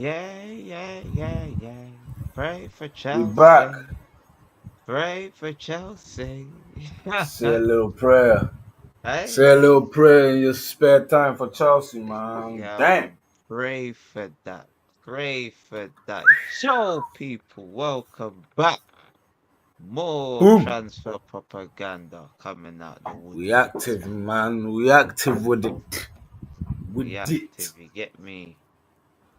Yeah. Pray for We back. Chelsea. Pray for Chelsea. Say a little prayer. Say a little Hey. prayer in your spare time for Chelsea, man. Yeah, Damn. man. Pray for that. Pray for that. Show people. Welcome back. More Boom. transfer propaganda coming out the We woodworks, active, man. man. We active with it. We With it. active, you get me?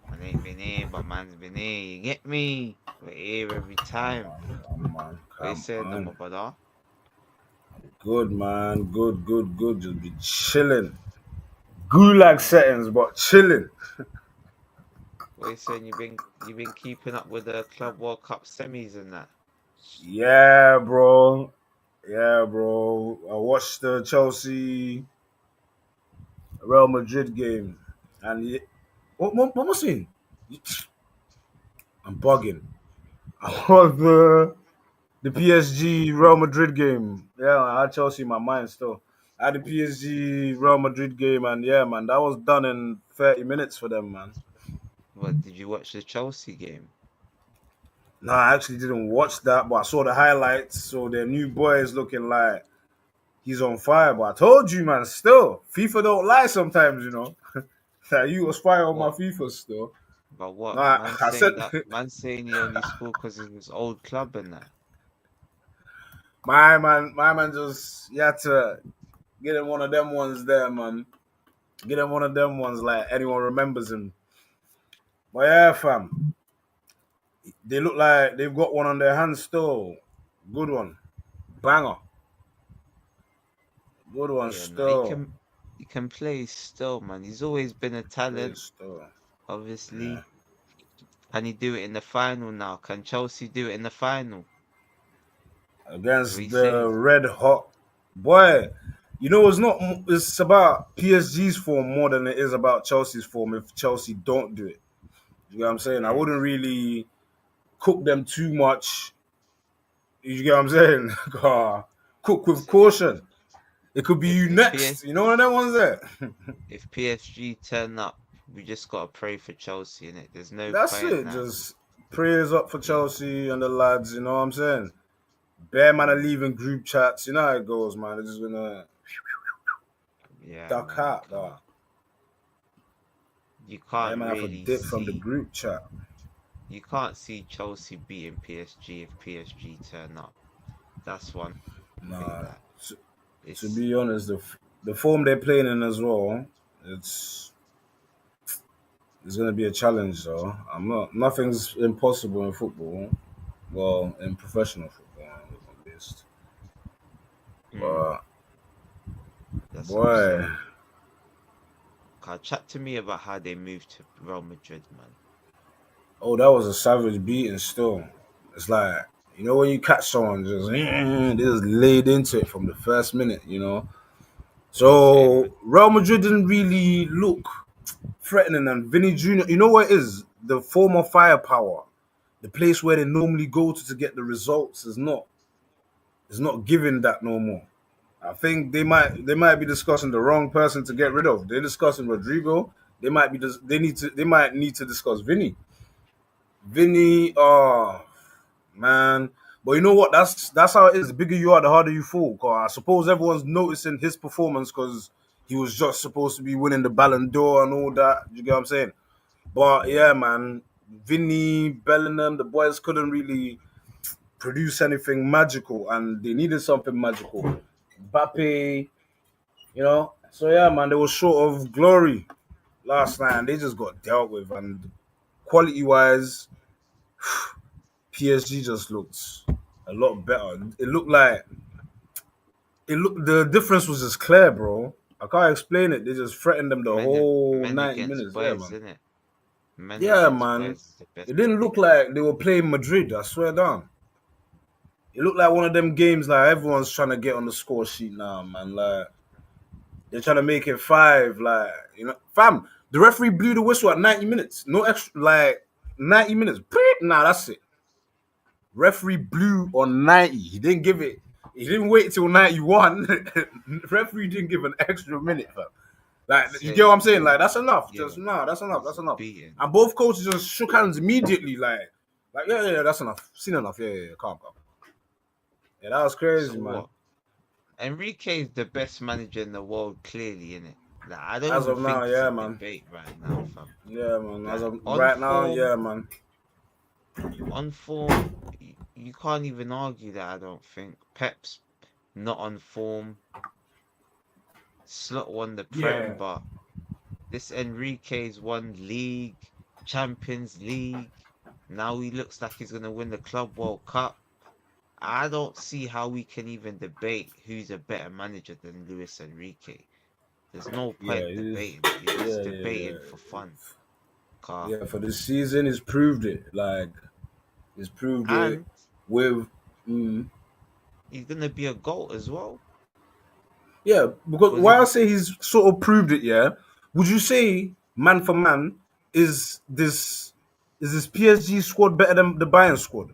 Man ain't been here, but man's been here, you get me? We're here every time. Come on. What you Come saying, on. number brother? Good, man. Good. Just be chilling. Gulag Mm. settings, but chilling. What you saying? You been keeping up with the Club World Cup semis and that? Yeah, bro. Yeah, bro. I watched the Chelsea Real Madrid game. And what was it? I'm bugging. I was the PSG Real Madrid game. Yeah, I had Chelsea in my mind still. I had the PSG Real Madrid game, and yeah, man, that was done in 30 minutes for them, man. What did you watch the Chelsea game? No, I actually didn't watch that, but I saw the highlights. So their new boy is looking like he's on fire. But I told you, man, still, FIFA don't lie sometimes, you know. That you was fire on my What? FIFA still. But No, what? I, Man I said saying that man saying he only scored because of his old club and that. my man just he had to get him one of them ones there, man. Get him one of them ones like anyone remembers him. But yeah, fam, they look like they've got one on their hands still. Good one, banger. Good one Yeah, no, he still. can he can play still, man. He's always been a Please talent, still. Yeah. obviously. Can he do it in the final now? Can Chelsea do it in the final? What Against you the saying? red hot boy. You know, it's not. It's about PSG's form more than it is about Chelsea's form. If Chelsea don't do it, you get what I'm saying. I Mm. wouldn't really cook them too much. You get what I'm saying? Cook with So if caution. It could be if you if PS next. You know one of them ones there. if PSG turn up, we just gotta pray for Chelsea in it. There's no That's point it. now. Just prayers up for Yeah, Chelsea and the lads. You know what I'm saying? Bear man are leaving group chats. You know how it goes, man. They're just gonna yeah, duck man. out, though. You Bear can't man have a really dip from the see group chat. you can't see Chelsea beating PSG if PSG turn up. That's one thing Nah, that to it's be honest, the form they're playing in as well, it's it's gonna be a challenge. Though I'm not. Nothing's impossible in football. Well, in professional football, at least. mm, But that's what I'm boy, saying. Chat to me about how they moved to Real Madrid, man. oh, that was a savage beating. Still, it's like when you catch someone just they just laid into it from the first minute. What you saying, So man? Real Madrid didn't really look threatening, and Vinny Jr. You know what it is? The form of firepower, the place where they normally go to get the results is not giving that no more. I think they might be discussing the wrong person to get rid of. They're discussing Rodrigo. They might need to discuss Vinny. Vinny, oh man. But you know what? That's how it is. The bigger you are, the harder you fall. 'Cause I suppose everyone's noticing his performance because he was just supposed to be winning the Ballon d'Or and all that. You get what I'm saying? But Yeah. yeah, man, Vinny, Bellingham, the boys couldn't really produce anything magical, and they needed something magical. Mbappe, So yeah, man, they were short of glory last night, and they just got dealt with. And quality wise, PSG just looked a lot better. The difference was just clear, bro. I can't explain it. They just threatened them the whole Men 90 against minutes. Yeah, boys, man. isn't it? Men Yeah, against man. boys is the best It didn't thing. look like they were playing Madrid. I swear down. It looked like one of them games like everyone's trying to get on the score sheet now, man. Like they're trying to make it five. Like fam. The referee blew the whistle at 90 minutes. No extra, like 90 minutes. Nah, that's it. Referee blew on 90. He didn't give it. He didn't wait till 91. Referee didn't give an extra minute, fam. Like, you get what I'm Saying saying? Like, that's enough. yeah, Just nah, that's enough. it's That's a enough. beating. And both coaches just shook hands immediately. Like yeah, that's enough. Seen enough. Yeah. Calm. Yeah, that was So crazy, man. what? Enrique is the best manager in the world, clearly, in it. Like I don't As even of now, think it's a yeah, man. debate right now, fam. Yeah, man. As Like of right now, yeah, man. on form, you can't even argue that. I don't think Pep's not on form. Slot won the Prem, Yeah, but this Enrique's won League, Champions League. Now he looks like he's gonna win the Club World Cup. I don't see how we can even debate who's a better manager than Luis Enrique. There's no yeah, point debating it. You're just yeah. debating for fun. Car. Yeah, for this season, he's proved it. Like, he's proved it And with. Mm, he's gonna be a GOAT as well. yeah, because Was why I he say he's sort of proved it, yeah. Would you say man for man is this PSG squad better than the Bayern squad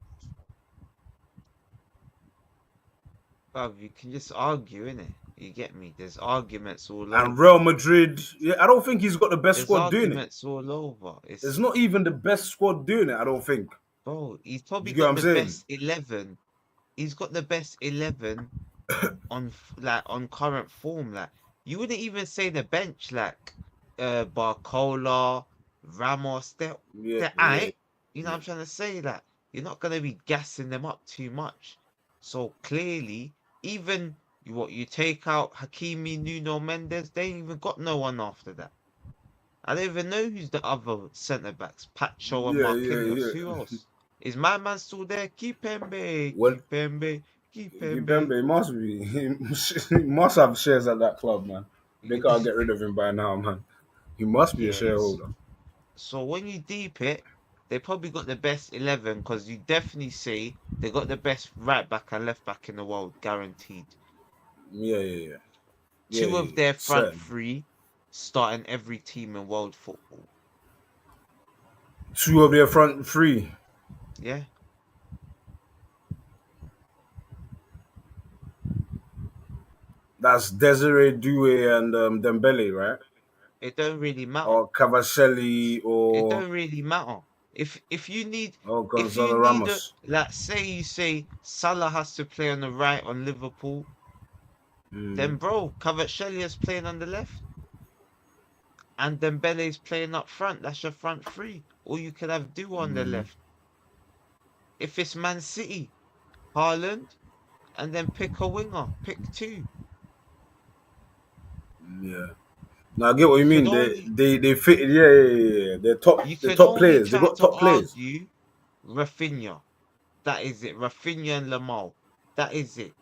bruv, you can just argue, innit? You get me? There's arguments all and over. Real Madrid? Yeah, I don't think he's got the best There's squad doing it. arguments all over. It's It's not even the best squad doing it. I don't think. bro, he's Do probably you get what got I'm the saying? best 11. He's got the best 11 on like on current form. Like you wouldn't even say the bench like Barcola, Ramos. Yeah, They're yeah, aight. You know what I'm trying to say? Like you're not gonna be gassing them up too much. So clearly, even what you take out Hakimi, Nuno Mendes, they ain't even got no one after that. I don't even know who's the other centre backs. Pacho and Marquinhos. Who yeah. else? Is my man still there? Kipembe, What Kipembe, Kipembe. Kipembe must be he must have shares at that club, man. They can't get rid of him by now, man. He must be a Yes. shareholder. So when you deep it, they probably got the best 11 because you definitely see they got the best right back and left back in the world, guaranteed. Yeah, Two yeah. of their front Certain. three starting every team in world football. Two of their front three. Yeah, That's Desiree Doué and Dembele, right? it don't really matter. Or Cavacelli It or don't really matter. If you need if you Gonzalo need a Ramos. like say you say Salah has to play on the right on Liverpool, Mm, then bro, Kvaratskhelia is playing on the left and Dembele's playing up front. That's your front three. Or you could have Duo on the mm, left. If it's Man City, Haaland, and then pick a winger, pick two. yeah. Now I get what You you could mean. only They fit. Yeah. you They're could top only players. They try got to top players. argue Rafinha. That is it. Rafinha and Lamar. That is it.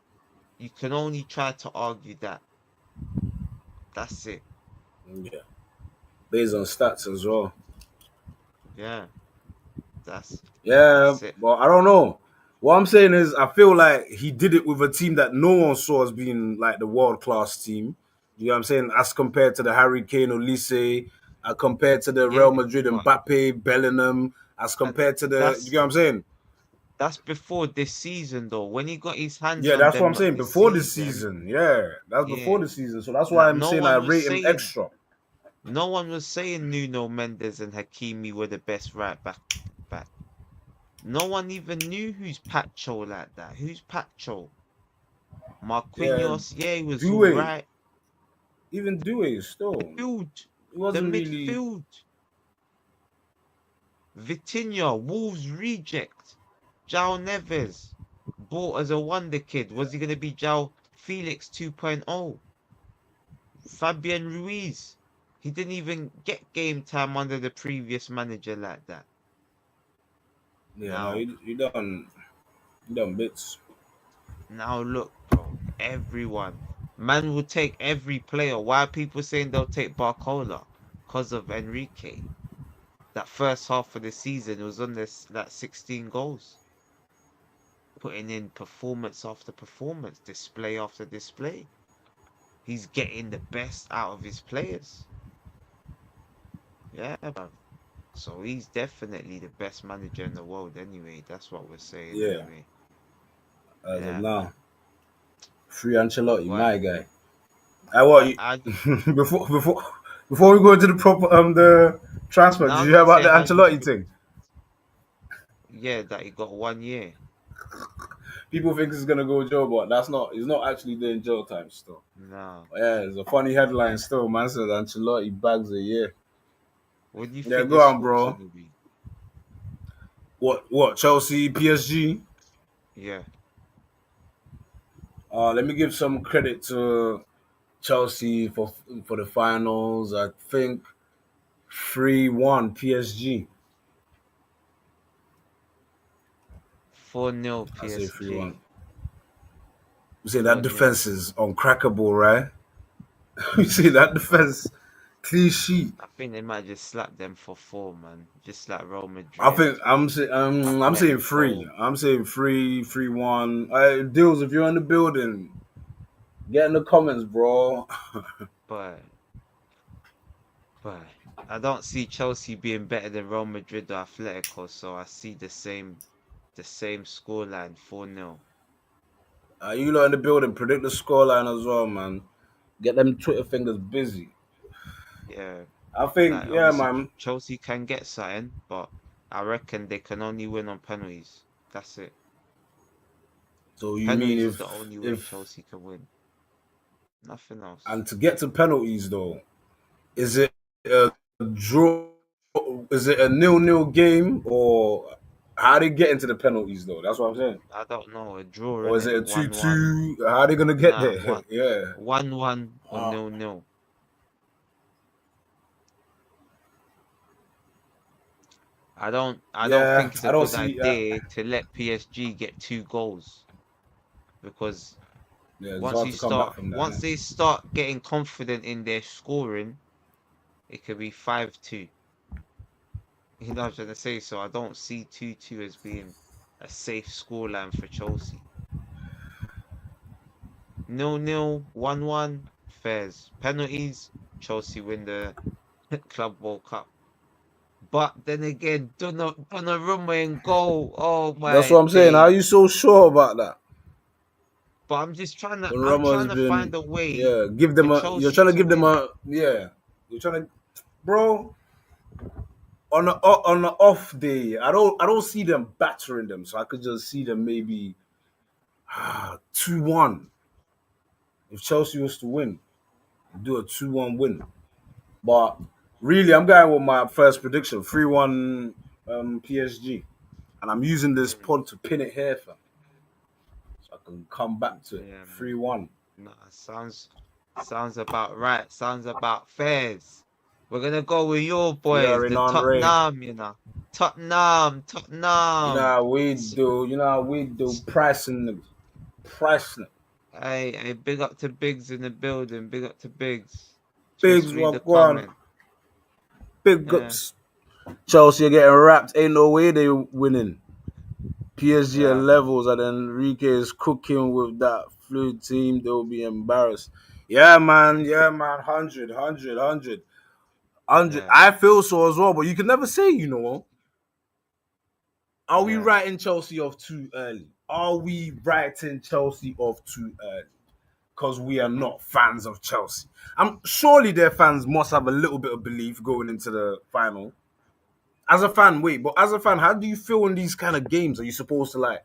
You can only try to argue that. That's it. Yeah, based on stats as well. Yeah. That's Yeah, that's it. but I don't know. What I'm saying is, I feel like he did it with a team that no one saw as being like the world class team. You know what I'm saying? As compared to the Harry Kane, Olise, compared to the Real Yeah, Madrid, but Mbappe, Bellingham, as uh, compared to the. You that's get what I'm saying? that's before this season though. When he got his hands Yeah, on that's what them I'm lot saying. this Before the season, season, yeah, that's before yeah. the season. So that's why Like I'm saying I rate him extra. no one was saying Nuno Mendes and Hakimi were the best back. No one even knew who's Pacho like that. Who's Pacho? Yeah, Marquinhos, yeah, he was all Due, right. even Due still, Midfield, it the wasn't really. midfield. Vitinha, Wolves reject. Jao Neves, bought as a wonder kid. Was he going to be Jao Felix 2.0? Fabian Ruiz, he didn't even get game time under the previous manager like that. Yeah, no, Now, he done bits. now look, bro, everyone, man will take every player. Why are people saying they'll take Barcola? Because of Enrique. That first half of the season was on this that 16 goals. Putting in performance after performance, display after display. He's getting the best out of his players. Yeah, man. So he's definitely the best manager in the world anyway. That's what we're saying Yeah, anyway. as of Yeah, now. man. Free Ancelotti, What? my guy. I what I you, I before we go into the transfer, did now you I'm hear just about the saying how you Ancelotti feel. thing? Yeah, that he got 1 year. People think he's gonna go jail, but that's not. He's not actually doing jail time still. No. But yeah, it's a funny headline still. Man said Ancelotti bags a year. What do you Yeah, think the go on, score's bro. gonna be? What? Chelsea, PSG. Yeah. Let me give some credit to Chelsea for the finals. I think 3-1 PSG. 4-0 I say 3-1. PSG. You say that 4-0. defense is uncrackable, right? You see that defense clean sheet. I think they might just slap them for four, man. Just like Real I Madrid. think I'm Let saying it three. go. I'm saying 3-1. Deals, if you're in the building, get in the comments, bro. But but I don't see Chelsea being better than Real Madrid or Atletico, so I see the same scoreline, 4-0. You lot in the building, predict the scoreline as well, man. Get them Twitter fingers busy. Yeah. I think, Like yeah, obviously man. Chelsea can get something, but I reckon they can only win on penalties. That's it. So you mean Penalties is the only way if Chelsea can win. Nothing else. and to get to penalties though, is it a draw? Is it a nil-nil game or how they get into the penalties though? That's what I'm saying. I don't know. A draw Or in is it it, a 1-1. 2-2? How are they gonna get Nah, there? one, Yeah. 1-1 or Uh, 0-0. I don't yeah, think it's a I don't good see. idea to let PSG get 2 goals because Yeah, it's once hard you to come back start from that, once innit? they start getting confident in their scoring, it could be 5-2. You know what I'm trying to say? So I don't see 2-2 as being a safe scoreline for Chelsea. 0-0, 1-1, fairs. Penalties, Chelsea win the Club World Cup. But then again, Donnarumma in goal. Oh That's my what I'm saying. How are days. you so sure about that? But I'm just trying to When I'm Ramos has trying to been, find a way yeah, give for them a. You're Chelsea trying to to give them win. a, yeah. You're trying to, bro. On the off day, I don't see them battering them, so I could just see them maybe 2-1 if Chelsea was to win, do a 2-1 win. But really, I'm going with my first prediction, 3-1 PSG, and I'm using this Mm, pod to pin it here, fam, so I can come back to it, yeah, man. 3-1. Nah, sounds about right. Sounds about fairs. We're gonna go with your boys, Thierry the Henry. Tottenham, Tottenham, You know Tottenham. how we S- do. You know how we do. Pricing them. Pricing them. Hey, big up to Biggs in the building. Big up to Biggs. Just Bigs read the walk on. comment. Big Yeah, ups. Chelsea are getting wrapped. Ain't no way they winning. PSG at yeah, man. levels and Enrique is cooking with that fluid team. They'll be embarrassed. Yeah, man. Yeah, man. 100, 100, 100. 100. Yeah, I feel so as well, but you can never say, you know. Are we yeah. writing Chelsea off too early? Are we writing Chelsea off too early? Because we are not fans of Chelsea. I'm surely their fans must have a little bit of belief going into the final. As a fan, wait, but as a fan, how do you feel in these kind of games? Are you supposed to like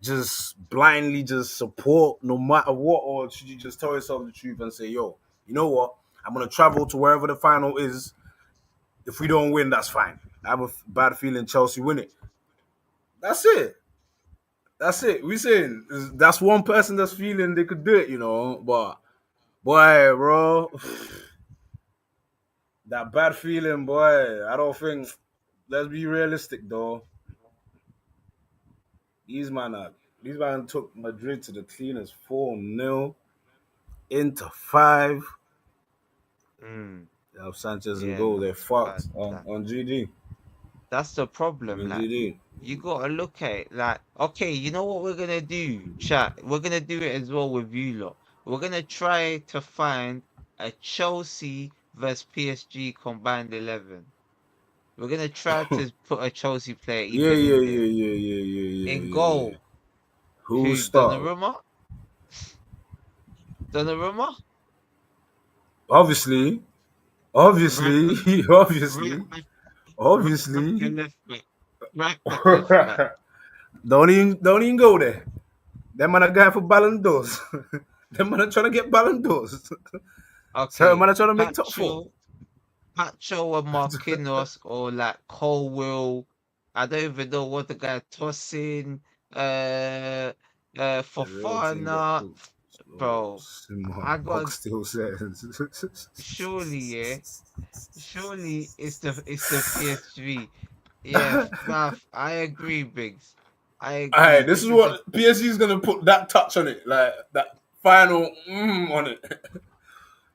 just blindly just support no matter what, or should you just tell yourself the truth and say, "Yo, you know what? I'm gonna travel to wherever the final is. If we don't win, that's fine. I have a bad feeling Chelsea win it. That's it. That's it. We saying that's one person that's feeling they could do it, you know. But boy, bro, that bad feeling, boy. I don't think. Let's be realistic, though. These man, are, these man took Madrid to the cleaners 4-0 into 5. Mm, They have Sanchez and yeah, goal. no, They're it's bad. fucked That on GD. that's the problem. On Like GD. you gotta look at it like, okay, you know what we're gonna do, chat? We're gonna do it as well with you lot. We're gonna try to find a Chelsea versus PSG combined 11. We're gonna try to put a Chelsea player Yeah, even yeah, in yeah, there. yeah, yeah, yeah, yeah, In yeah, yeah. goal, Who who? start? Donnarumma? Donnarumma? Obviously, Right obviously, back, right obviously, back, right back obviously. and left back, right back, left back. Don't even go there. Them man are going for Ballon d'Ors. Them man are trying to get Ballon d'Ors. So Okay, man are trying to make top four. Pacho, Pacho and Marquinhos or like Colwill. I don't even know what the guy tossing. The real thing get Fofana, cooked. Slow bro. simmer. I got Oxtail says. surely, yeah. Surely it's the PSG. Yeah, Math. I agree, Biggs. I agree. Alright, this This is is the what PSG is gonna put that touch on it, like that final on it.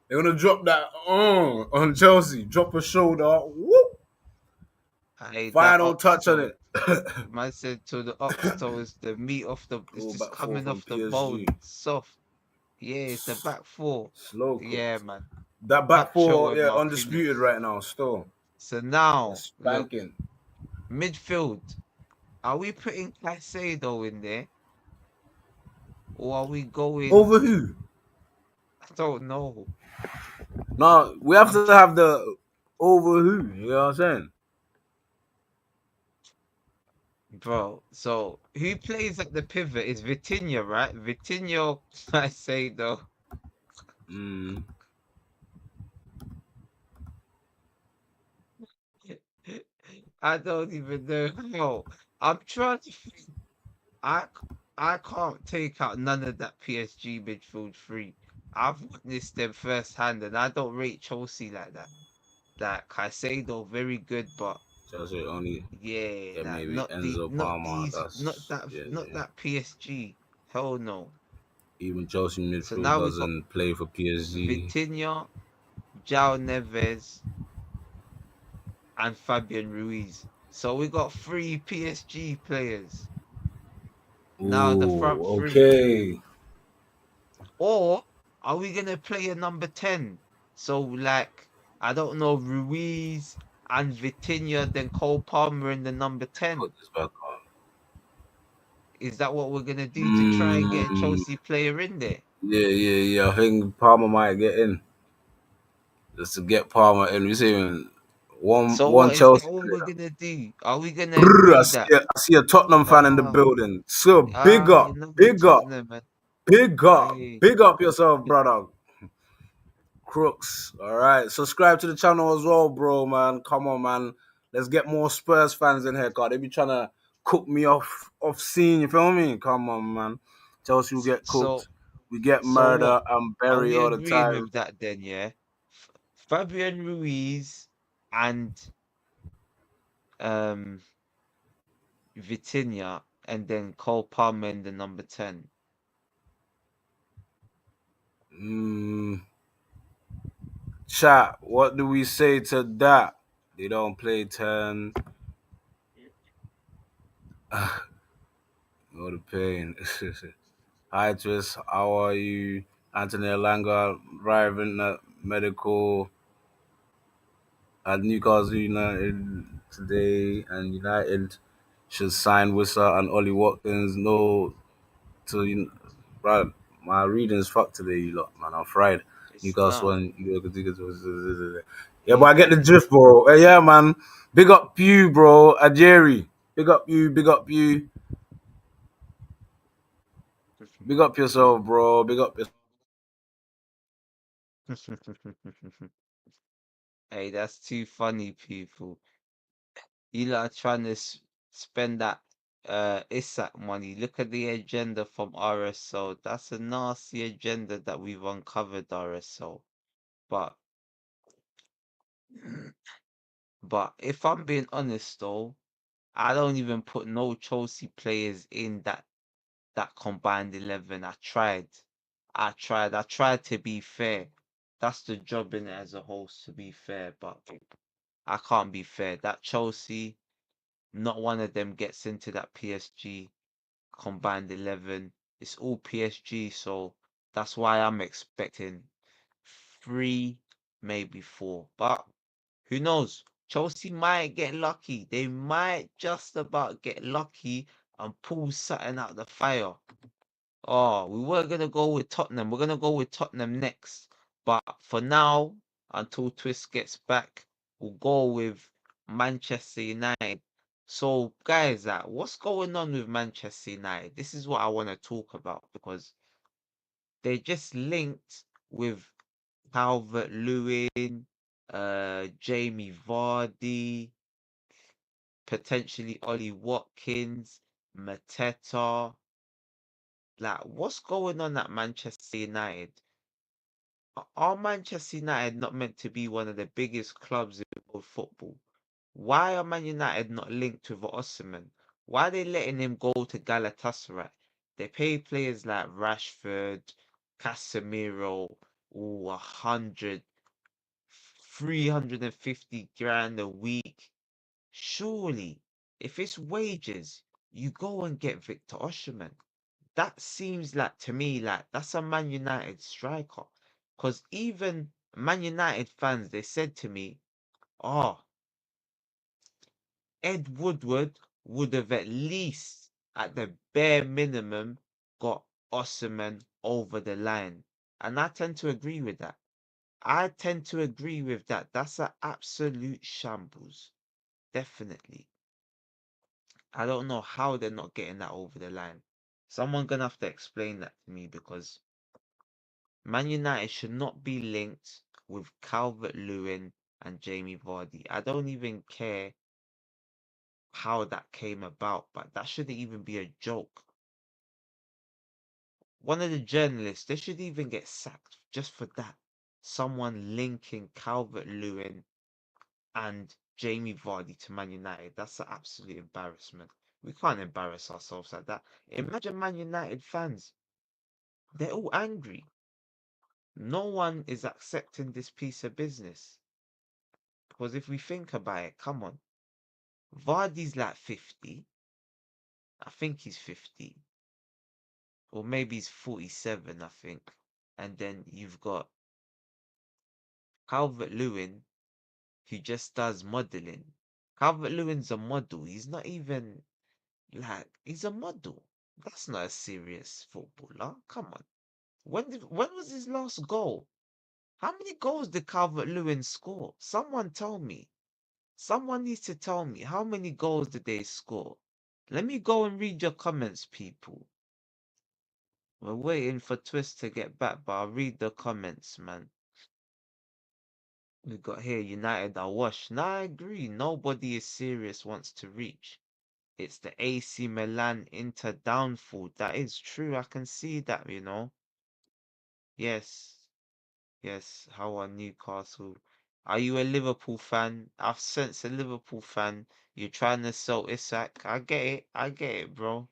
They're gonna drop that on Chelsea. Drop a shoulder. Whoop. that Final touch on oxtail. it. Man said to the oxtail is the meat of the. It's Go just back four coming from off the PSG. bone, soft. Yeah, it's the back four. Slow Yeah, cooked. man. That back Pacho four, and yeah, undisputed Marquinhos. right now. Still, So they're now, look, spanking. midfield. Are we putting Caicedo in there, or are we going? Over who? I don't know. No, we have I'm to trying. have the over who. You know what I'm saying? Bro, so who plays at the pivot is Vitinha, right? Vitinha, I say though. Mm. I don't even know how. I'm trying to think. I, c- I can't take out none of that PSG midfield three. I've witnessed them firsthand, and I don't rate Chelsea like that. Like Caicedo, very good, but Chelsea only yeah, get like maybe Enzo Palmer. That's yeah, not yeah. that PSG. Hell no. Even Chelsea So midfield now we got doesn't play for PSG. Vitinha, João Neves, and Fabian Ruiz. So we got three PSG players. Now the front Ooh, three. okay. Or are we gonna play a number 10? So like I don't know, Ruiz and Vitinha, then Cole Palmer in the number Put 10. this back on. Is that what we're gonna do to try and get a Mm, Chelsea player in there? yeah, yeah, yeah. I think Palmer might get in just to get Palmer in. We saying one So one what is that Chelsea what we're player. gonna do? Are we gonna Brrr, agree that I see a Tottenham fan in the ah building. So you know the big up, Tottenham man. big up, Hey. big up yourself, brother. Crooks. All right. Subscribe to the channel as well, bro, man. Come on, man. Let's get more Spurs fans in here, God. They be trying to cook me off scene. You feel me? Come on, man. Chelsea will get So cooked. We get so what? murder and Are bury we all the agreeing time. with that then, yeah? Fabian Ruiz and um Vitinha and then Cole Palmer in the number 10. Mm, chat. What do we say to that? They don't play 10. What a pain. Hi, Twist. How are you? Anthony Alanga, driving medical at Newcastle United today, and United should sign Wissa and Ollie Watkins. No, to right, my reading's fucked today, you lot, man. I'm fried. It's Newcastle not. and yeah, but I get the drift, bro. Yeah, man. Big up you, bro. Ajeri. Big up you. Big up you. Big up yourself, bro. Big up yourself. Hey, that's too funny, people. You lot are trying to spend that Isak money. Look at the agenda from RSO. That's a nasty agenda that we've uncovered, RSO. But but if I'm being honest though, I don't even put no Chelsea players in that combined 11. I tried. I tried to be fair. That's the job in it as a host to be fair, but I can't be fair. That Chelsea, not one of them gets into that PSG combined 11. It's all PSG, so that's why I'm expecting three, maybe four. But who knows? Chelsea might get lucky. They might just about get lucky and pull something out the fire. Oh, we were gonna go with Tottenham. We're gonna go with Tottenham next. But for now, until Twist gets back, we'll go with Manchester United. So, guys, what's going on with Manchester United? This is what I want to talk about because they're just linked with Calvert-Lewin, Jamie Vardy, potentially Ollie Watkins, Mateta. Like, what's going on at Manchester United? Are Manchester United not meant to be one of the biggest clubs in world football? Why are Man United not linked with Osimhen? Why are they letting him go to Galatasaray? They pay players like Rashford, Casemiro, 100, 350 grand a week. Surely, if it's wages, you go and get Victor Osimhen. That seems like to me like that's a Man United striker. Because even Man United fans, they said to me, oh, Ed Woodward would have at least, at the bare minimum, got Osimhen over the line. And I tend to agree with that. I tend to agree with that. That's an absolute shambles. Definitely. I don't know how they're not getting that over the line. Someone gonna have to explain that to me because Man United should not be linked with Calvert-Lewin and Jamie Vardy. I don't even care how that came about, but that shouldn't even be a joke. One of the journalists, they should even get sacked just for that. Someone linking Calvert-Lewin and Jamie Vardy to Man United. That's an absolute embarrassment. We can't embarrass ourselves like that. Imagine Man United fans. They're all angry. No one is accepting this piece of business. Because if we think about it, come on. Vardy's like 50. I think he's 50. Or maybe he's 47, I think. And then you've got Calvert-Lewin, who just does modeling. Calvert-Lewin's a model. He's not even like, he's a model. That's not a serious footballer. Come on. When was his last goal? How many goals did Calvert-Lewin score? Someone tell me. Someone needs to tell me how many goals did they score? Let me go and read your comments, people. We're waiting for Twist to get back, but I'll read the comments, man. We got here United are washed. Nah, I agree. Nobody is serious wants to reach. It's the AC Milan Inter downfall. That is true. I can see that, you know. Yes. Yes. How are Newcastle? Are you a Liverpool fan? I've sensed a Liverpool fan. You're trying to sell Isak. I get it. I get it, bro.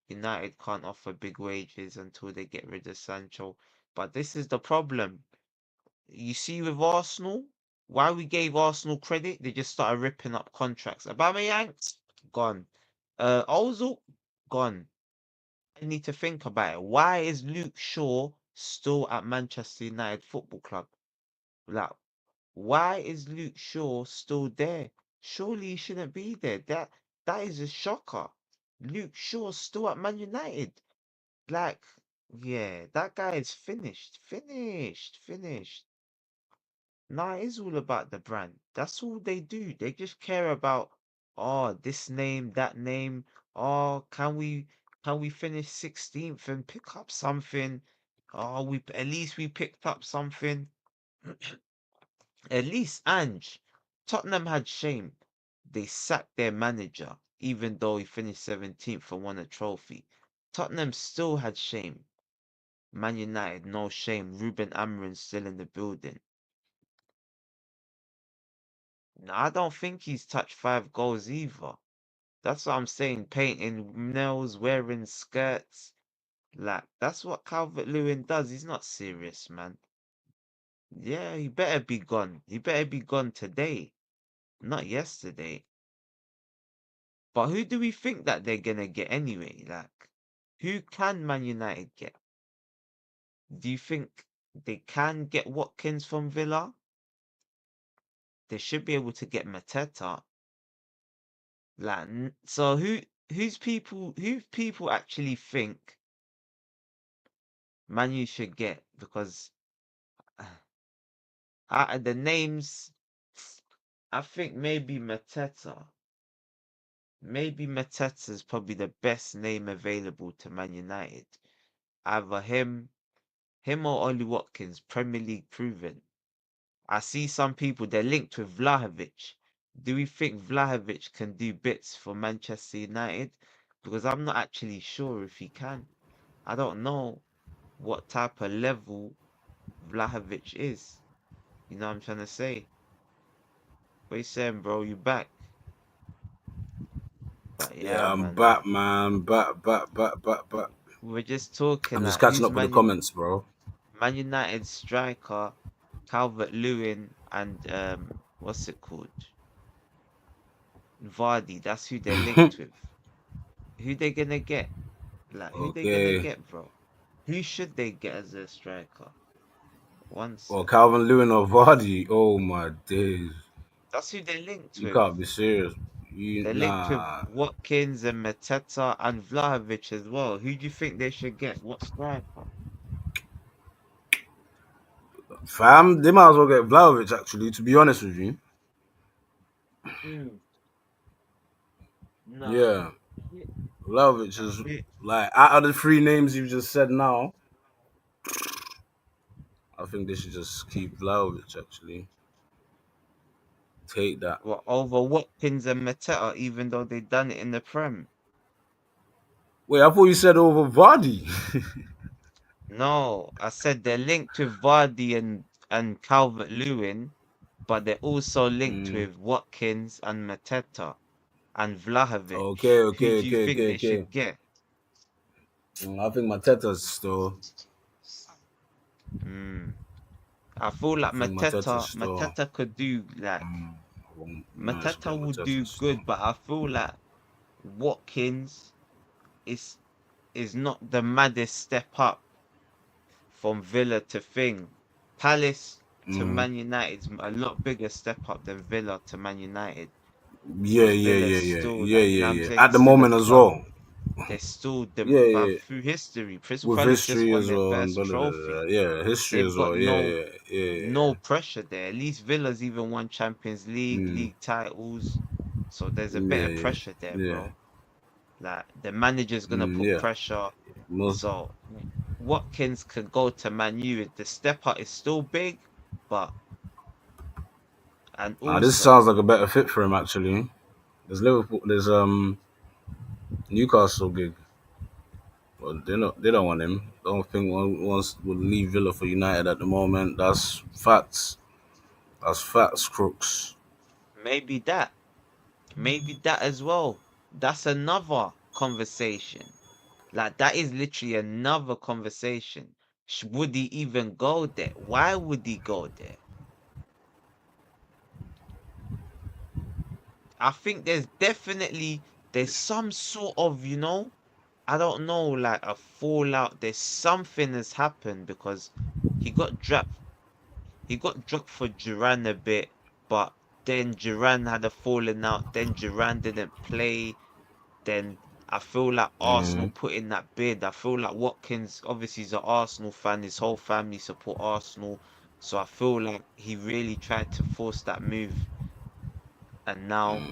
United can't offer big wages until they get rid of Sancho. But this is the problem. You see with Arsenal, why we gave Arsenal credit, they just started ripping up contracts. Aubameyang, gone. Ozil, gone. I need to think about it. Why is Luke Shaw still at Manchester United Football Club? Like, why is Luke Shaw still there? Surely he shouldn't be there. That is a shocker. Luke Shaw's still at Man United. Like, yeah, that guy is finished. Finished. Finished. Nah, it is all about the brand. That's all they do. They just care about, oh, this name, that name. Oh, can we finish 16th and pick up something? Oh, we at least we picked up something. At least Ange. Tottenham had shame. They sacked their manager, even though he finished 17th and won a trophy. Tottenham still had shame. Man United, no shame. Ruben Amorim's still in the building. No, I don't think he's touched 5 goals either. That's what I'm saying. Painting nails, wearing skirts. Like, that's what Calvert-Lewin does. He's not serious, man. Yeah, he better be gone. He better be gone today, not yesterday. But who do we think that they're gonna get anyway? Like, who can Man United get? Do you think they can get Watkins from Villa? They should be able to get Mateta. Like, so who people actually think Man U should get? Because Out of the names, I think maybe Mateta. Maybe Mateta is probably the best name available to Man United. Either him or Ollie Watkins, Premier League proven. I see some people they're linked with Vlahovic. Do we think Vlahovic can do bits for Manchester United? Because I'm not actually sure if he can. I don't know what type of level Vlahovic is. You know what I'm trying to say? What you saying, bro? You back? But yeah, Yeah, I'm man. back, man. Back. We're just talking I'm just like catching who's up with the comments, bro. Man United striker, Calvert-Lewin, and what's it called? Vardy. That's who they're linked with. Who they gonna get? Like who they gonna Okay. get, bro? Who should they get as a striker? One Well, sec. Calvin Lewin or Vardy. Oh my days. That's who they're linked You with. can't be serious. You They're linked with nah. Watkins and Mateta and Vlahovic as well. Who do you think they should get? What striker? Fam, they might as well get Vlahovic actually, to be honest with you. Mm, nah, Yeah. Vlahovic a is bit. like out of the three names you've just said now, I think they should just keep Vlahovic actually. Take that. Well, over Watkins and Mateta, even though they done it in the Prem. Wait, I thought you said over Vardy. No, I said they're linked with Vardy and Calvert-Lewin, but they're also linked Mm. with Watkins and Mateta and Vlahovic. Okay, Who okay, do you okay, think okay, they okay. should get? I think Mateta's still. Hmm. I feel I like think Mateta's still. Mateta could do like Nice, Mateta but will do Mateta's still. good, but I feel like Watkins is is not the maddest step up from Villa to thing. Palace to Mm. Man United's a lot bigger step up than Villa to Man United. Yeah, Because yeah, Villa's yeah, yeah, still yeah, like, you yeah, know what I'm yeah. saying? At the Still a moment as club. well. They're still Yeah, yeah. through history. Crystal With Palace just history won as their well, and first blah, blah, blah, blah. trophy. Yeah, history They've as got well. Yeah, yeah, yeah, yeah. no pressure there. At least Villa's even won Champions League, Mm, league titles. So there's a yeah, better yeah, pressure there, yeah. bro. Like the manager's gonna put Yeah. pressure. Most. So Watkins could go to Man U. The step up is still big, but and Nah, this sounds also like a better fit for him actually. There's Liverpool. There's Newcastle gig. Well, they don't want him. Don't think one wants would leave Villa for United at the moment. That's facts. That's facts, crooks. maybe that. Maybe that as well. That's another conversation. Like that is literally another conversation. Would he even go there? Why would he go there? I think there's some sort of, I don't know, like a fallout. There's something that's happened because he got dropped. He got dropped for Duran a bit, but then Duran had a falling out. Then Duran didn't play. Then I feel like Arsenal Mm, put in that bid. I feel like Watkins obviously is an Arsenal fan. His whole family support Arsenal. So I feel like he really tried to force that move. And now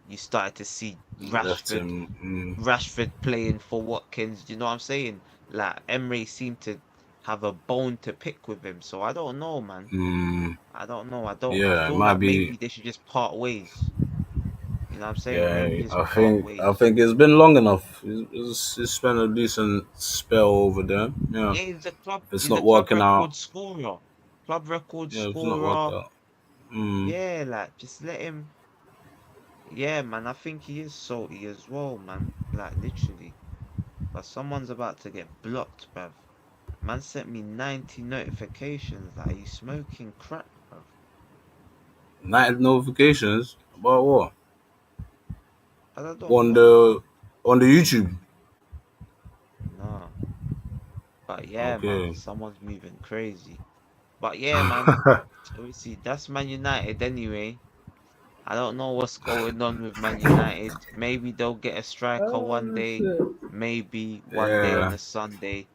you started to see left Rashford, him. Mm, Rashford playing for Watkins. Do you know what I'm saying? Like Emery seemed to have a bone to pick with him. So I don't know, man. mm, I don't know. I yeah, it feel might like be. maybe they should just part ways. You know what I'm saying? Yeah, Maybe just part I ways. think it's been long enough. He's spent a decent spell over there. Yeah, Yeah, if it's he's a not club working out, record scorer. Club record yeah, if it's not worked scorer. out. Mm, Yeah, like just let him. Yeah, man, I think he is salty as well, man. Like literally. But someone's about to get blocked, bruv. Man sent me 90 notifications. Like, are you smoking crack, bruv? night notifications about what I don't on know, the man. YouTube. Nah. But yeah, man, Okay. someone's moving crazy. But yeah, man. Obviously, that's Man United anyway. I don't know what's going on with Man United. Maybe they'll get a striker one Oh day. shit. Maybe one day on Yeah. a Sunday.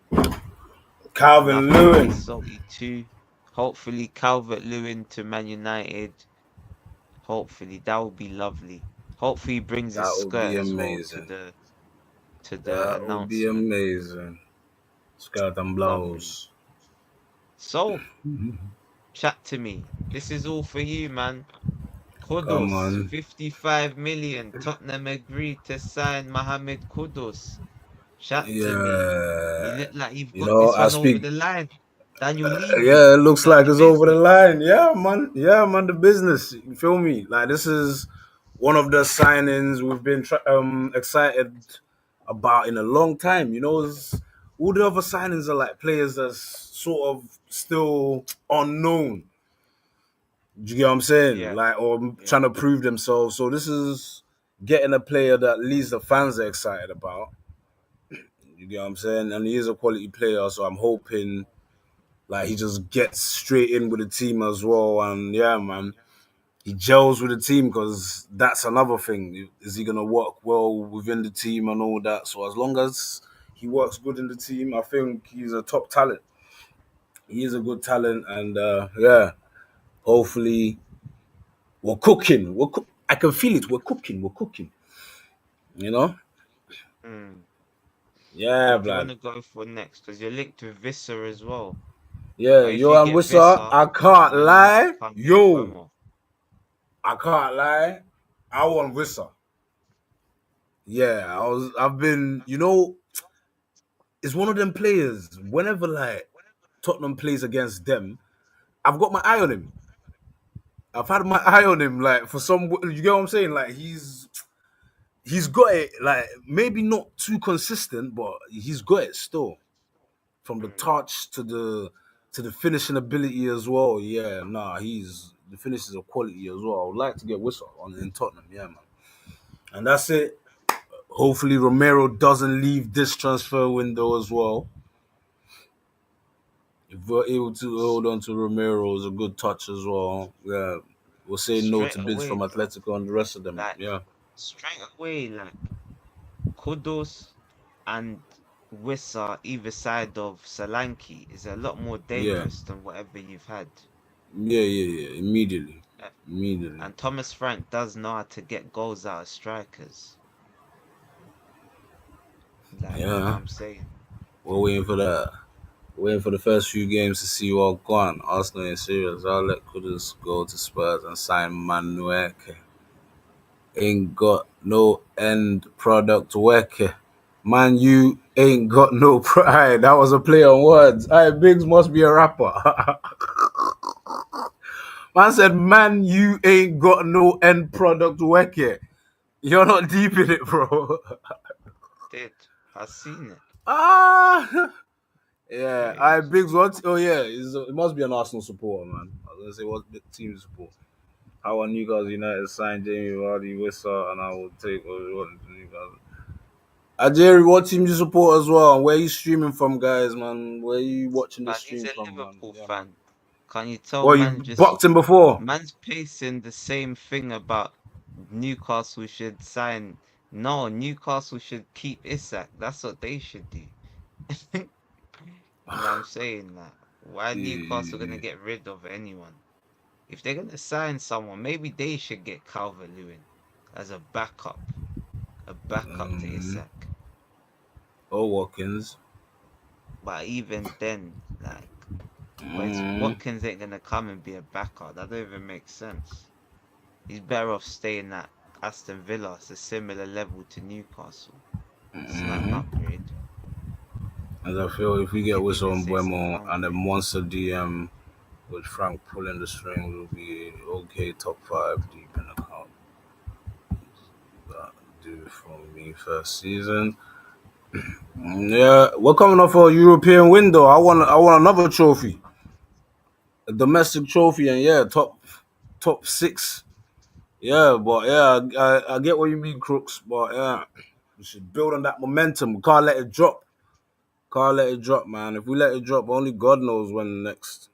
Calvin Nothing. They Lewin. salty too. Hopefully Calvert-Lewin to Man United. Hopefully that would be lovely. Hopefully he brings his That would skirt be as well amazing. to the That would be announcement. amazing. Skirt and Lovely. blouse. So, chat to me. This is all for you, man. Come Kudus, on. 55 million. Tottenham agreed to sign Mohamed Kudus. Chat to me. You Yeah. look like you've You got know, this I one over speak. the line. Daniel Levy, Yeah, it looks got like the it's over the business. line. Yeah, man. Yeah, man. The business. You feel me? Like this is one of the signings we've been excited about in a long time. You know, all the other signings are like players that's sort of still unknown. Do you get what I'm saying? Yeah, Like, or yeah. trying to prove themselves. So this is getting a player that at least the fans are excited about. You get what I'm saying? And he is a quality player, so I'm hoping like he just gets straight in with the team as well. And yeah, man, he gels with the team because that's another thing. Is he gonna work well within the team and all that? So as long as he works good in the team, I think he's a top talent. He is a good talent, and yeah, hopefully we're cooking. I can feel it. We're cooking. We're cooking. You know? Mm. Yeah, Who do you want blood. to go for next? Because you're linked with Visser as well. Yeah, But if yo, you and get Wissa, Visser, I can't then you might lie. can't get Yo, promo. I can't lie. I want Wissa. Yeah, I've been, it's one of them players. Whenever like Tottenham plays against them, I've got my eye on him. I've had my eye on him, like for some. You get what I'm saying? Like he's got it. Like maybe not too consistent, but he's got it still. From the Mm. touch to the finishing ability as well. Yeah, nah, he's the finishes of quality as well. I would like to get Whistle on in Tottenham. Yeah, man. And that's it. Hopefully Romero doesn't leave this transfer window as well. If we're able to S- hold on to Romero is a good touch as well. Yeah, we'll say no Straight to bids away, from bro. Atletico and the rest of them. Like Yeah, straight away, like Kudus and Wissa either side of Solanke is a lot more yeah, dangerous than whatever you've had. yeah. Immediately, Uh, immediately. And Thomas Frank does know how to get goals out of strikers. Like, you know what Yeah, I'm saying? we're waiting for that. Waiting for the first few games to see what go on. Arsenal ain't serious. I'll let Kudus go to Spurs and sign Madueke. Ain't got no end product work. Man, you ain't got no pride. That was a play on words. Hey, Biggs must be a rapper. Man said, man, you ain't got no end product work here. You're not deep in it, bro. Did. I seen it. ah. Yeah, I Crazy. Biggs. What? Oh yeah, it must be an Arsenal supporter, man. I was gonna say what team you support. How are Newcastle United signed Jamie Vardy, Wissa, and I will take what Newcastle. Jerry, what team you support as well? And where you streaming from, guys, man? Where you watching the Man, he's stream a from, man? Liverpool Yeah, man. fan. Can't you tell Well, you man just bucked him before. man's pacing the same thing about Newcastle should sign. No, Newcastle should keep Isak. That's what they should do. You know what I'm saying? Like, why Newcastle gonna Yeah. get rid of anyone? If they're gonna sign someone, maybe they should get Calvert-Lewin as a backup to Isak. Oh, Watkins. But even then, like, where's Mm, Watkins ain't gonna come and be a backup. That don't even make sense. He's better off staying at Aston Villa. It's a similar level to Newcastle. It's not an upgrade. as I feel, if we get Maybe Whistle even and say it's a Buemo and a downgrade. monster DM with Frank pulling the string, will be okay. Top five deep in the count. That do it for me first season. Yeah, we're coming off a European window. I want another trophy, a domestic trophy, and yeah, top six. Yeah, but yeah, I get what you mean, Crooks. But yeah, we should build on that momentum. We can't let it drop. Can't let it drop, man. If we let it drop, only God knows when next.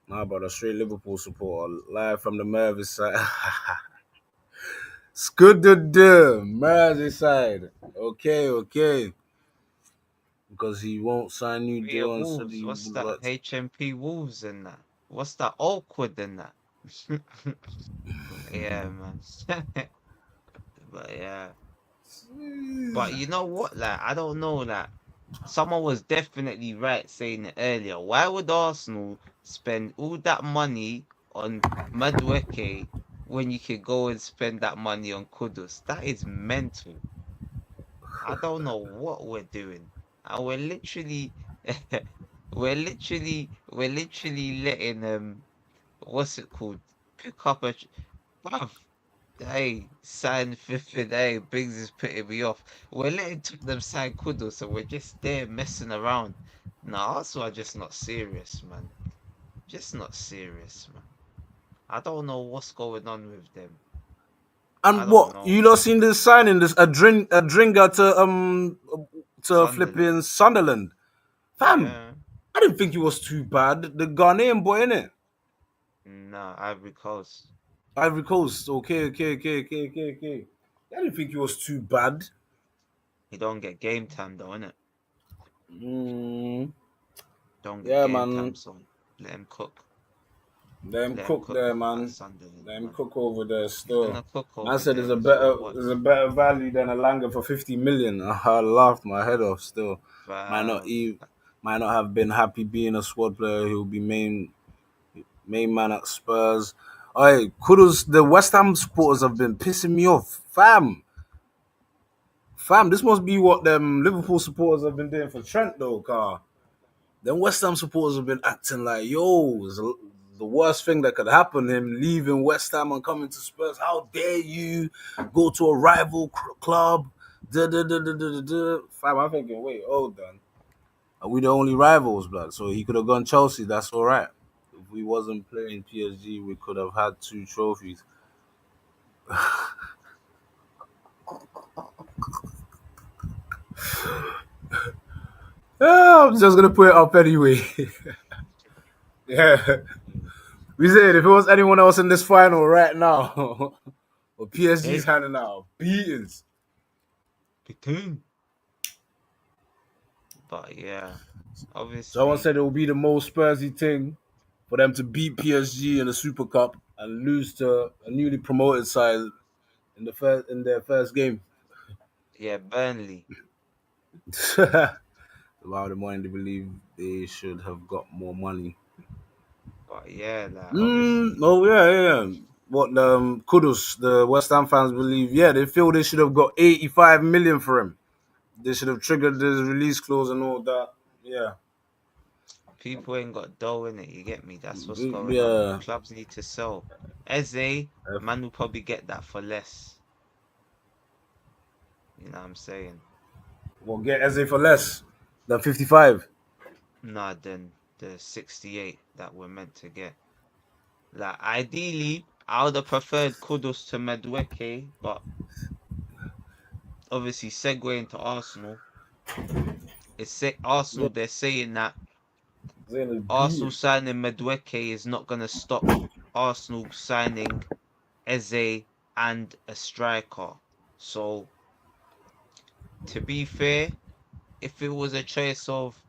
Nah, but a straight Liverpool supporter, live from the Merseyside. It's good to do, Merseyside. Okay. Because he won't sign new Yeah, deal and said Wolves. he What's would that? like to. HMP Wolves and that. what's that awkward than that? Yeah, man. But yeah. But you know what? Like, I don't know. Like, someone was definitely right saying it earlier. Why would Arsenal spend all that money on Madueke when you could go and spend that money on Kudus? That is mental. I don't know what we're doing. And we're literally letting what's it called? Pick up bruv, hey, sign flipping, hey, Biggs is putting me off. We're letting them sign Kudus, so we're just there messing around. Nah, also are just not serious, man. Just not serious, man. I don't know what's going on with them. I And don't what know, you not man. seen this signing this a drinker to Sunderland. flipping Sunderland, fam? Yeah. I didn't think he was too bad. The Ghanaian boy, innit? Nah, Ivory Coast. Ivory Coast. Okay. I didn't think he was too bad. He don't get game time though, innit? Mm, Don't get yeah, game time, man. so let him cook. Let him Let him cook cook there, at man. Sunderland, Let him man. cook over there He's still. gonna cook Man over said there's there a as well. better Watch. there's a better value than a Langer for 50 million. I laughed my head off still. Might not Bruv. e might not have been happy being a squad player. He'll be main man at Spurs. Hey, Kudus, the West Ham supporters have been pissing me off. Fam, this must be what them Liverpool supporters have been doing for Trent though, car. Then West Ham supporters have been acting like, yo, it's the worst thing that could happen, him leaving West Ham and coming to Spurs. How dare you go to a rival club? Fam, I'm thinking, wait, hold on. Are we the only rivals, blood? So he could have gone Chelsea, that's all right. If we wasn't playing PSG, we could have had 2 trophies. I'm just going to put it up anyway. Yeah. We said if it was anyone else in this final right now, but PSG's Hey, handing out beatings. Picoon. But yeah, Someone obviously, said it will be the most Spursy thing for them to beat PSG in the Super Cup and lose to a newly promoted side in their first game. yeah, Burnley. Wow, the money they believe they should have got more money. But yeah, like obviously, Oh yeah. What Kudus, the West Ham fans believe, yeah, they feel they should have got 85 million for him. They should have triggered the release clause and all that. Yeah. people ain't got dough in it. You get me? That's what's going on. Yeah. Clubs need to sell. Eze, man will probably get that for less. You know what I'm saying? We'll get Eze for less than 55. Nah, than the 68 that we're meant to get. Like ideally, I would have preferred Kudus to Madueke, but obviously segueing to Arsenal, Yeah, Arsenal. They're saying that Zayn is Arsenal beating. signing Madueke is not going to stop Arsenal signing Eze and a striker. So, to be fair, if it was a choice of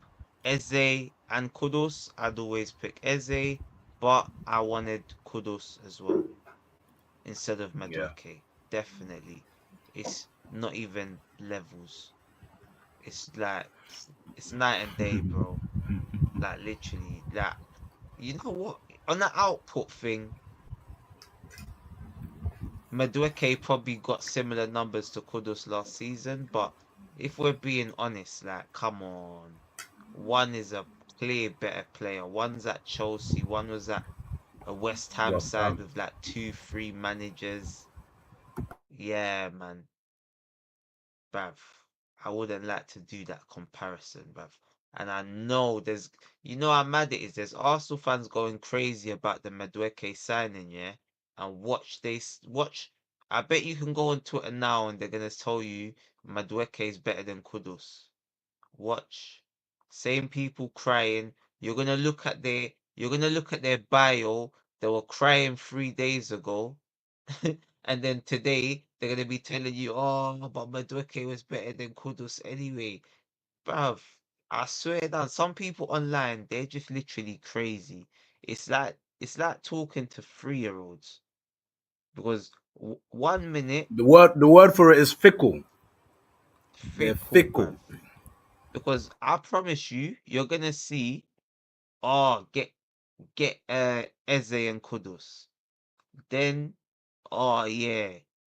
Eze and Kudus, I'd always pick Eze, but I wanted Kudus as well instead of Yeah. Madueke. Definitely. It's not even levels. It's like, it's night and day, bro. Like, literally. Like, you know what? On the output thing, Madueke probably got similar numbers to Kudus last season, but if we're being honest, like, come on. One is a clear better player. One's at Chelsea, one was at a West Ham Well, side with like 2, 3 managers. Yeah, man. Bruv. I wouldn't like to do that comparison, bruv. And I know how mad it is. There's Arsenal fans going crazy about the Madueke signing, yeah? And watch. I bet you can go on Twitter now and they're gonna tell you Madueke is better than Kudus. Watch. Same people crying. You're gonna look at their bio. They were crying 3 days ago. And then today they're gonna be telling you, oh, but Madueke was better than Kudus anyway. Bruv, I swear that some people online, they're just literally crazy. It's like talking to 3-year-olds because 1 minute The word for it is fickle. They're fickle, fickle. bruv. Because I promise you, you're gonna see. Oh, get Eze and Kudus. Then oh yeah,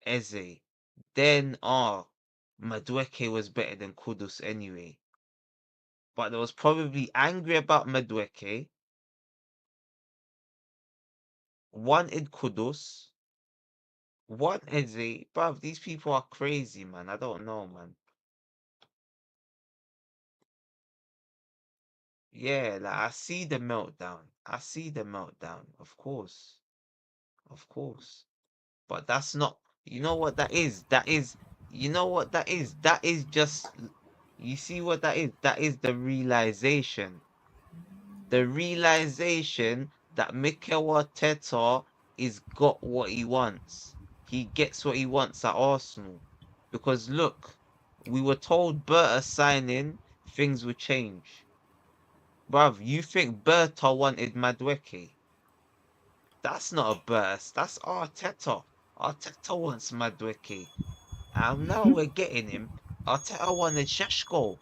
Eze. Then Madueke was better than Kudus anyway. But they was probably angry about Madueke, wanted Kudus, want Eze. Bruv, these people are crazy, man. I don't know, man. Yeah, like I see the meltdown. I see the meltdown, of course. Of course. But that's not, you know what that is? That is, you know what that is? That is just, you see what that is? That is the realization. The realization that Mikel Arteta is got what he wants. He gets what he wants at Arsenal. Because look, we were told Berta signing, things would change. Bruv, you think Berta wanted Madueke? That's not a burst. That's Arteta. Arteta wants Madueke. And now we're getting him. Arteta wanted Sheshko.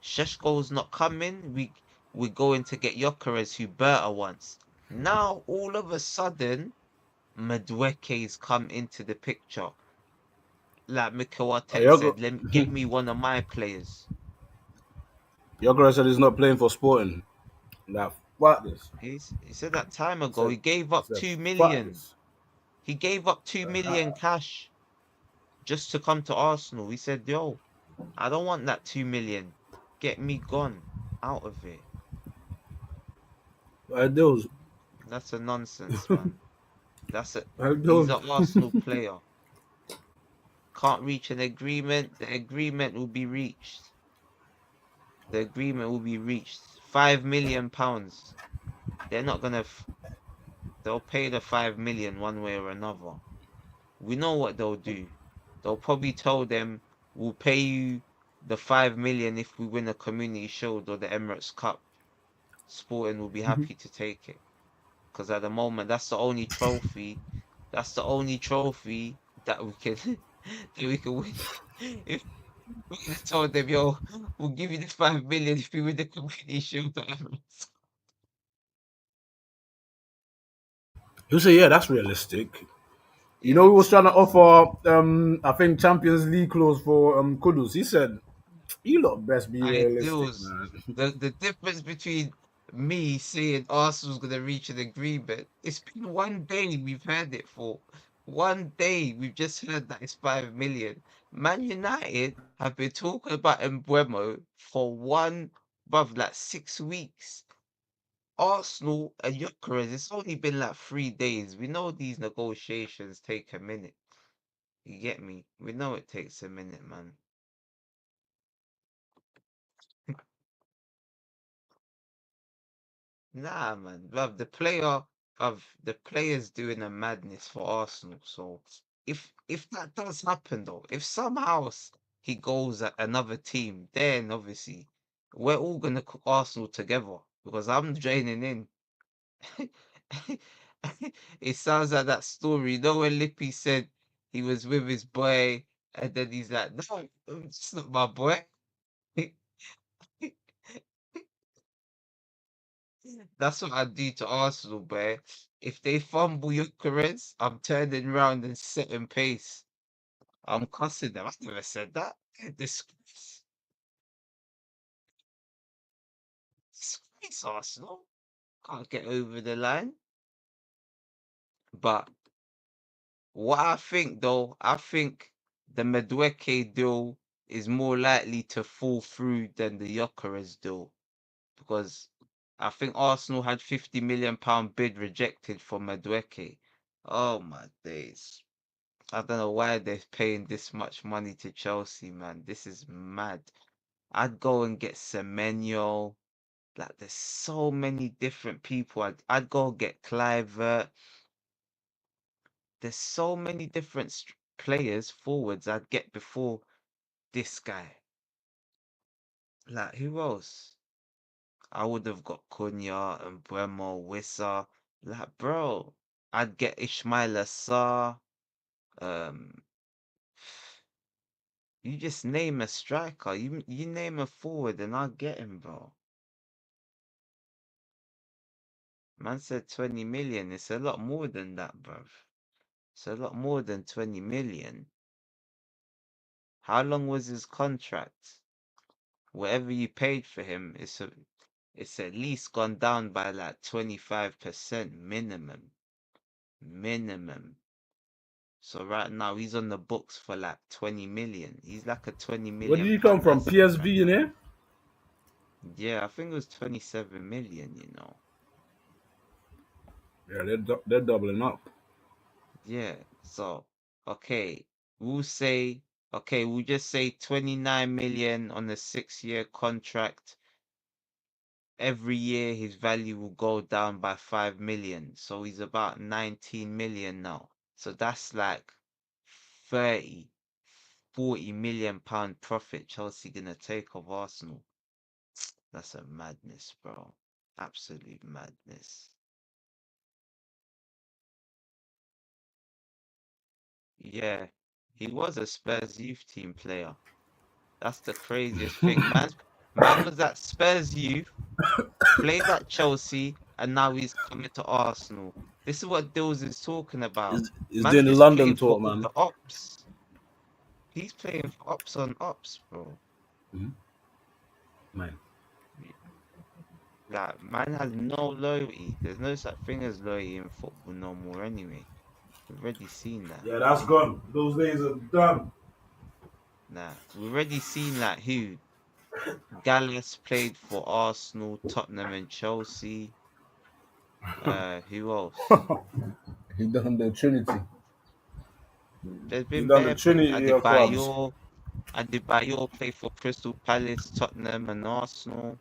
Sheshko's not coming. We're going to get Gyokeres, who Berta wants. Now, all of a sudden, Madueke's come into the picture. Like Mikel Arteta Yogo, said, get me one of my players. Yogo said he's not playing for Sporting. Nah, fuck this. He said that time I ago. said, He gave I up said, 2 million. fuck this. He gave up 2 million cash just to come to Arsenal. He said, yo, I don't want that 2 million. Get me gone out of it. I do. That's a nonsense, man. That's a I He's do. an Arsenal player. Can't reach an agreement. The agreement will be reached. The agreement will be reached. £5 million. They're not gonna. They'll pay the 5 million one way or another. We know what they'll do. They'll probably tell them, "We'll pay you the 5 million if we win a Community Shield or the Emirates Cup." Sporting will be happy to take it. Because at the moment, that's the only trophy. That's the only trophy that we can that we can win. If we could have told them, yo, we'll give you the 5 million if you win the Community Shield or Emirates. You say, yeah, that's realistic. You Yeah, know, he was that's trying to realistic. offer, I think, Champions League clause for Kudus. He said, you lot best be realistic, Ideals. man. The difference between me saying Arsenal's gonna reach an agreement, it's been 1 day we've heard it for. 1 day we've just heard that it's 5 million. Man United have been talking about Embuemo for like 6 weeks. Arsenal and Gyökeres, it's only been like 3 days. We know these negotiations take a minute. You get me? We know it takes a minute, man. Nah, man. Bruv, the player's doing a madness for Arsenal. So if that does happen though, if somehow he goes at another team, then obviously we're all gonna cook Arsenal together because I'm joining in. It sounds like that story. You know when Lippy said he was with his boy and then he's like, no, it's not my boy. That's what I do to Arsenal, boy. If they fumble your careers, I'm turning around and setting pace. I'm cussing them. I never said that. Disgrace. Disgrace, Arsenal. Can't get over the line. But what I think, though, I think the Madueke deal is more likely to fall through than the Gyökeres deal. Because I think Arsenal had £50 million bid rejected for Madueke. Oh, my days. I don't know why they're paying this much money to Chelsea, man. This is mad. I'd go and get Semenyo. Like, there's so many different people. I'd go get Clivert. There's so many different players, forwards I'd get before this guy. Like, who else? I would have got Cunha and Bremo, Wissa. Like, bro, I'd get Ismail Assar. Um, you just name a striker. You name a forward, and I'll get him, bro. Man said 20 million. It's a lot more than that, bruv. It's a lot more than 20 million. How long was his contract? Whatever you paid for him, it's at least gone down by like 25% minimum. Minimum. So right now he's on the books for like 20 million. He's like a 20 Where did million he come pound from? asset right PSV in now. here? Yeah, I think it was 27 million, you know. Yeah, they're doubling up. Yeah. So, okay, we'll say, okay, we'll just say 29 million on a 6-year contract. Every year his value will go down by 5 million. So he's about 19 million now. So that's like 30, 40 million pound profit Chelsea gonna take of Arsenal. That's a madness, bro. Absolute madness. Yeah, he was a Spurs youth team player. That's the craziest thing. Man was at Spurs youth, played at Chelsea, and now he's coming to Arsenal. This is what Dills is talking about. He's Man's doing the just London playing for talk, all man. the ops. He's playing for ops on ops, bro. Mhm. Man. Like, man has no loyalty. There's no such thing as loyalty in football no more anyway. We've already seen that. Yeah, that's gone. Those days are done. Nah, we've already seen like who Gallas played for Arsenal, Tottenham, and Chelsea. Who else? He done the Trinity. There's He been done the bare players. Trinity of clubs. Adebayor played for Crystal Palace, Tottenham, and Arsenal.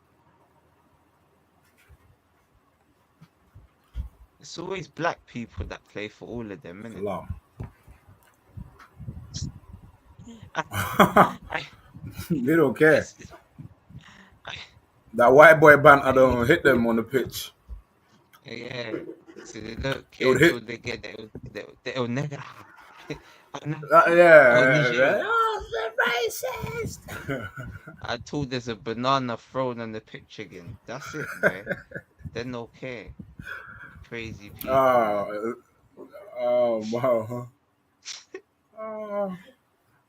It's always black people that play for all of them, isn't Salam. it? I, I, They don't care. it's, I, That white boy banter I, don't hit them on the pitch. yeah. So they don't It care would until hit. they get they'll never. Oh, no. Yeah, Oh, yeah. Niger. Oh, the racist. I told there's a banana thrown on the pitch again. That's it, boy. They don't care. Crazy people, man. Oh, wow. Oh,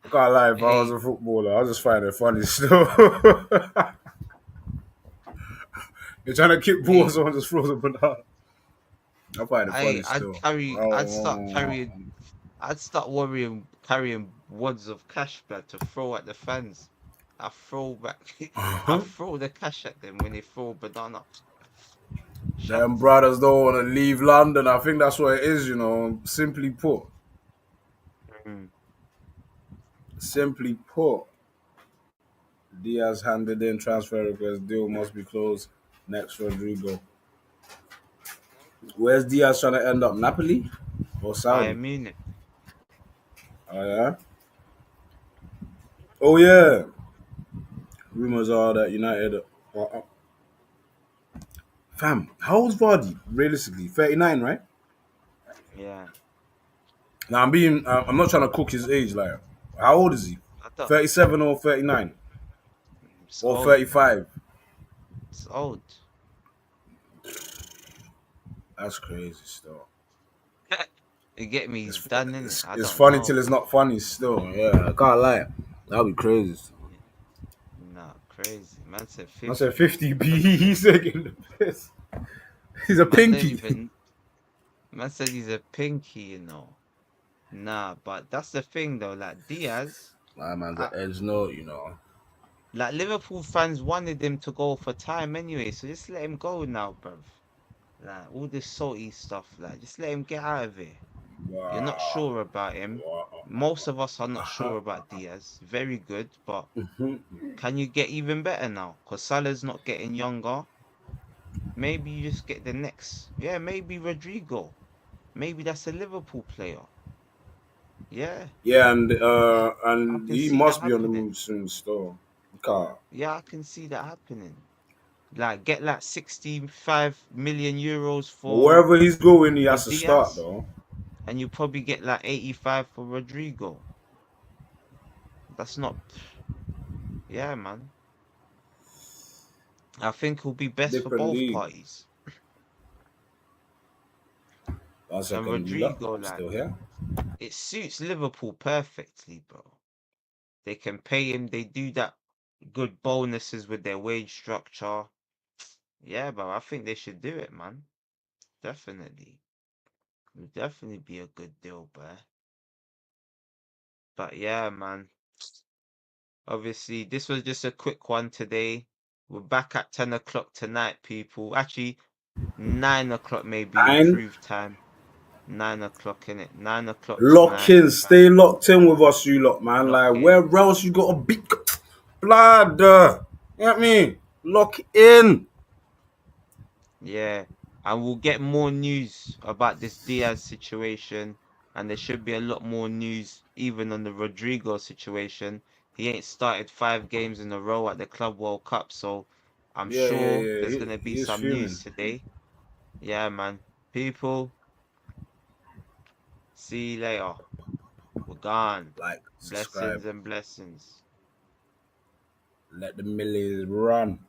I can't lie. If I was Hey, a footballer, I just find it funny still. You're trying to kick balls, hey, someone just throws a banana. I find it funny I'd still. carry, I'd start Oh, carrying, I'd start carrying wads of cash blood to throw at the fans. I throw back, I uh-huh. throw the cash at them when they throw a banana. Them Chance. brothers don't want to leave London. I think that's what it is, you know. Simply put. Mm. Simply put. Diaz handed in transfer request. Deal must be closed. Next, Rodrigo. Where's Diaz trying to end up? Napoli or Saudi? Bayern Munich. Oh yeah. Oh yeah. Rumors are that United. Fam, how old's Vardy? Realistically, 39, right? Yeah. Now I'm being. I'm not trying to cook his age. Like, how old is he? I thought 37 or 39 it's or old, man. 35? It's old. That's crazy still. You get me? He's done, innit? I It's don't funny know, till it's bro. not funny still. Yeah, I can't lie. That'd be crazy. Yeah. Nah, crazy. Man said I said 50. 50B. He's taking the piss. He's a Man don't pinky. even. Man said he's a pinky, you know. Nah, but that's the thing though. Like Diaz, My man's an I, edge note, you know. like Liverpool fans wanted him to go for time anyway, so just let him go now, bruv. Like all this salty stuff, like just let him get out of here. You're not Wow. sure about him. Wow. Most of us are not sure about Diaz. Very good, but can you get even better now? Because Salah's not getting younger. Maybe you just get the next. Yeah, maybe Rodrigo. Maybe that's a Liverpool player. Yeah, Yeah, I and can he see that must be on the happening. move soon still. Car. Yeah, I can see that happening. Like get like 65 million euros But wherever he's going, he for has to start Diaz, though. and you probably get like 85 for Rodrigo. That's not, yeah, man. I think it'll be best for Different both league. parties. 1 second, And you lot. Rodrigo, I'm like, still here. it suits Liverpool perfectly, bro. They can pay him. They do that good bonuses with their wage structure. Yeah, bro. I think they should do it, man. Definitely. It would definitely be a good deal, bro. But yeah, man. Obviously, this was just a quick one today. We're back at 10 o'clock tonight, people. Actually, 9 o'clock maybe And improved time. 9 o'clock in it. 9 o'clock lock tonight. in, stay locked in with us, you lot, man. Lock Like, in. where else you got to be? Blood. You know what I mean? Lock in. Yeah. And we'll get more news about this Diaz situation. And there should be a lot more news even on the Rodrigo situation. He ain't started 5 games in a row at the Club World Cup, so I'm Yeah, yeah, sure yeah. there's gonna be He is some news fuming. today. Yeah, man. People, see you later. We're gone. Like, subscribe. Blessings and blessings. Let the millions run.